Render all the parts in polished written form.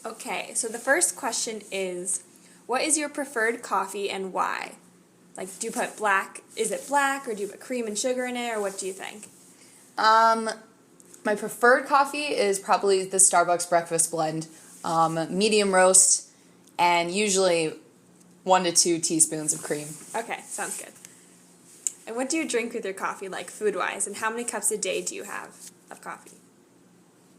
Okay, so the first question is, what is your preferred coffee and why? Like, do you put black, is it black, or do you put cream and sugar in it, or what do you think? Um, my preferred coffee is probably the Starbucks breakfast blend, medium roast, and usually 1 to 2 teaspoons of cream. Okay, sounds good. And what do you drink with your coffee, like food-wise, and how many cups a day do you have of coffee?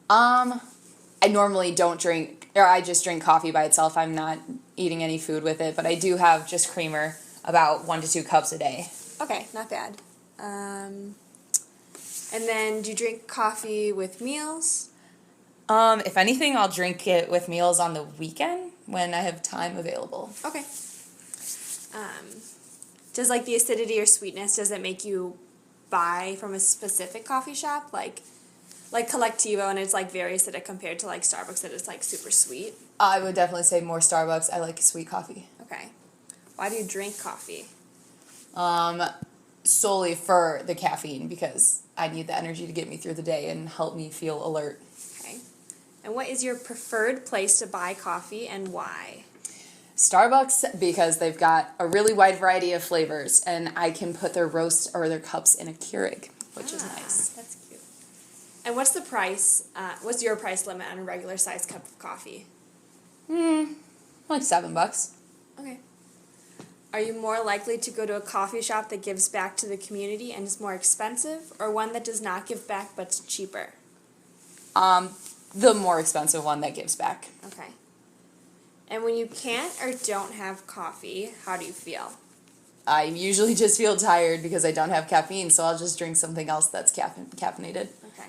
I normally don't drink, or I just drink coffee by itself. I'm not eating any food with it, but I do have just creamer, about 1 to 2 cups a day. Okay, not bad. And then do you drink coffee with meals? If anything, I'll drink it with meals on the weekend when I have time available. Okay. Does like the acidity or sweetness, does it make you buy from a specific coffee shop? Like Collectivo, and it's like very acidic compared to like Starbucks that it's like super sweet? I would definitely say more Starbucks. I like sweet coffee. Okay. Why do you drink coffee? Solely for the caffeine because I need the energy to get me through the day and help me feel alert. Okay. And what is your preferred place to buy coffee and why? Starbucks because they've got a really wide variety of flavors and I can put their roast or their cups in a Keurig, which is nice. That's cute. And what's the price, what's your price limit on a regular size cup of coffee? Like $7. Okay. Are you more likely to go to a coffee shop that gives back to the community and is more expensive, or one that does not give back but's cheaper? The more expensive one that gives back. Okay. And when you can't or don't have coffee, how do you feel? I usually just feel tired because I don't have caffeine, so I'll just drink something else that's caffeinated. Okay.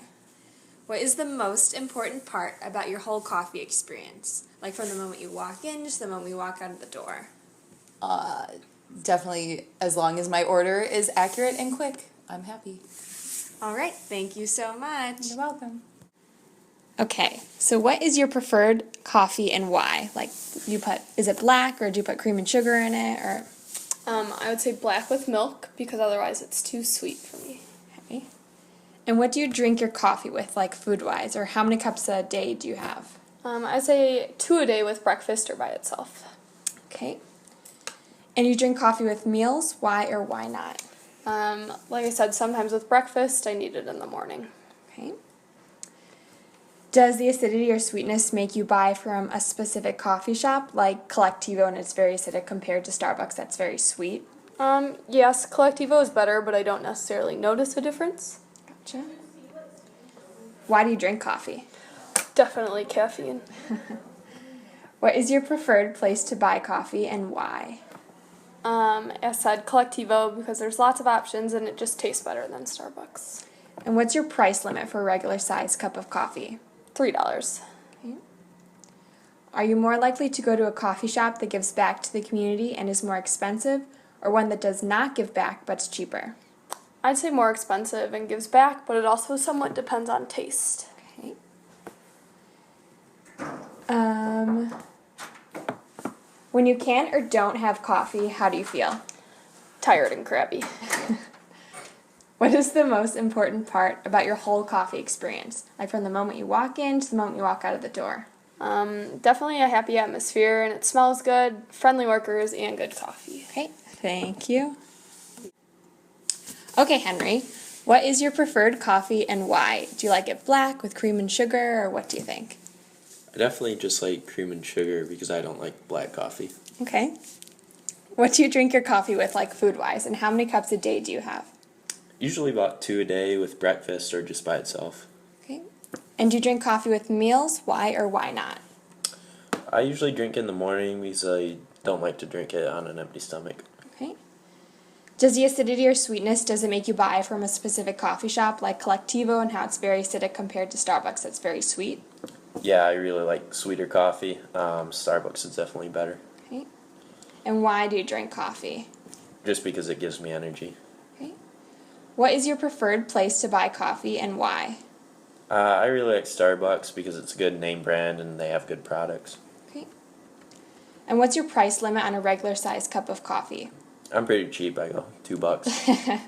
What is the most important part about your whole coffee experience? Like from the moment you walk in to the moment you walk out of the door? Definitely, as long as my order is accurate and quick, I'm happy. All right. Thank you so much. You're welcome. Okay, so what is your preferred coffee and why? Like, is it black or do you put cream and sugar in it, or? I would say black with milk because otherwise it's too sweet for me. Okay. And what do you drink your coffee with, like food-wise, or how many cups a day do you have? I'd say 2 a day with breakfast or by itself. Okay. And you drink coffee with meals, why or why not? Like I said, sometimes with breakfast, I need it in the morning. Okay. Does the acidity or sweetness make you buy from a specific coffee shop, like Collectivo, and it's very acidic compared to Starbucks that's very sweet? Yes, Collectivo is better, but I don't necessarily notice a difference. Gotcha. Why do you drink coffee? Definitely caffeine. What is your preferred place to buy coffee and why? As I said, Collectivo because there's lots of options and it just tastes better than Starbucks. And what's your price limit for a regular size cup of coffee? $3. Okay. Are you more likely to go to a coffee shop that gives back to the community and is more expensive, or one that does not give back but's cheaper? I'd say more expensive and gives back, but it also somewhat depends on taste. Okay. When you can't or don't have coffee, how do you feel? Tired and crabby. What is the most important part about your whole coffee experience? Like from the moment you walk in to the moment you walk out of the door? Definitely a happy atmosphere, and it smells good, friendly workers, and good coffee. Okay, thank you. Okay, Henry, what is your preferred coffee and why? Do you like it black with cream and sugar, or what do you think? I definitely just like cream and sugar because I don't like black coffee. Okay. What do you drink your coffee with, like food-wise, and how many cups a day do you have? Usually about 2 a day with breakfast or just by itself. Okay. And do you drink coffee with meals? Why or why not? I usually drink in the morning because I don't like to drink it on an empty stomach. Okay. Does the acidity or sweetness, does it make you buy from a specific coffee shop like Collectivo and how it's very acidic compared to Starbucks that's very sweet? Yeah, I really like sweeter coffee. Starbucks is definitely better. Okay. And why do you drink coffee? Just because it gives me energy. Okay. What is your preferred place to buy coffee and why? I really like Starbucks because it's a good name brand and they have good products. Okay. And what's your price limit on a regular size cup of coffee? I'm pretty cheap. I go $2.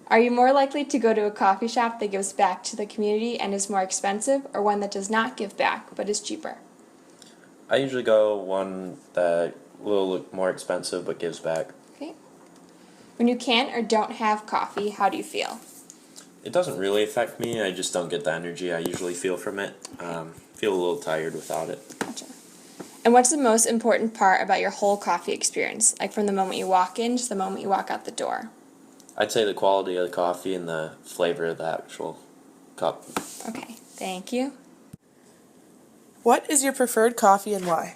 Are you more likely to go to a coffee shop that gives back to the community and is more expensive, or one that does not give back but is cheaper? I usually go one that will look more expensive but gives back. Okay. When you can't or don't have coffee, how do you feel? It doesn't really affect me. I just don't get the energy I usually feel from it. Feel a little tired without it. Gotcha. And what's the most important part about your whole coffee experience? Like from the moment you walk in to the moment you walk out the door? I'd say the quality of the coffee and the flavor of the actual cup. Okay, thank you. What is your preferred coffee and why?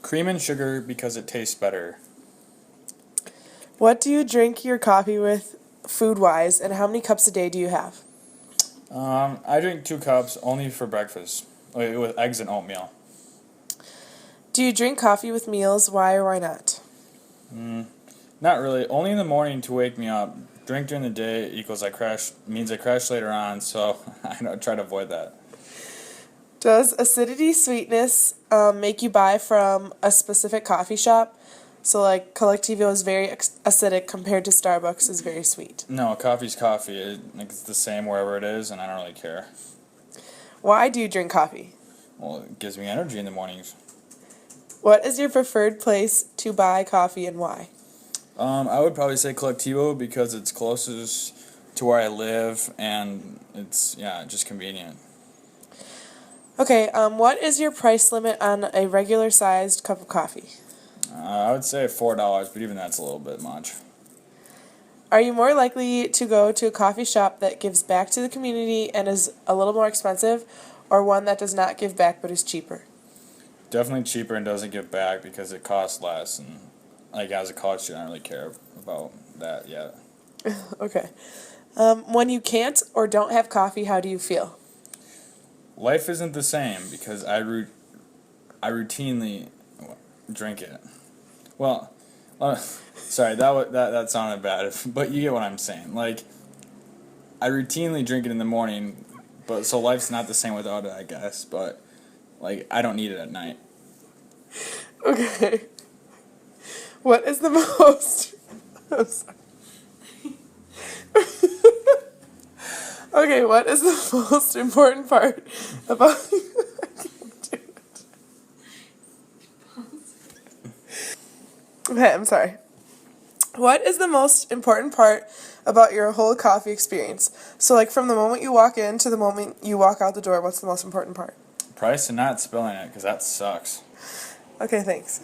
Cream and sugar because it tastes better. What do you drink your coffee with food-wise, and how many cups a day do you have? I drink 2 cups only for breakfast with eggs and oatmeal. Do you drink coffee with meals? Why or why not? Not really. Only in the morning to wake me up. Drink during the day means I crash later on, so I try to avoid that. Does acidity, sweetness make you buy from a specific coffee shop? So like Collectivo is very acidic compared to Starbucks is very sweet. No, coffee's coffee. It's the same wherever it is, and I don't really care. Why do you drink coffee? Well, it gives me energy in the mornings. What is your preferred place to buy coffee and why? I would probably say Collectivo because it's closest to where I live, and it's just convenient. Okay, what is your price limit on a regular sized cup of coffee? I would say $4, but even that's a little bit much. Are you more likely to go to a coffee shop that gives back to the community and is a little more expensive, or one that does not give back but is cheaper? Definitely cheaper and doesn't give back because it costs less, and like as a college student, I don't really care about that yet. Okay. When you can't or don't have coffee, how do you feel? Life isn't the same because I routinely drink it. Well, sorry, that sounded bad, but you get what I'm saying. Like, I routinely drink it in the morning, but so life's not the same without it, I guess. But like, I don't need it at night. Okay. What is the most... I'm sorry. Okay, what is the most important part about... I can't do it. Okay, I'm sorry. What is the most important part about your whole coffee experience? So, like, from the moment you walk in to the moment you walk out the door, what's the most important part? Price and not spilling it, because that sucks. Okay, thanks.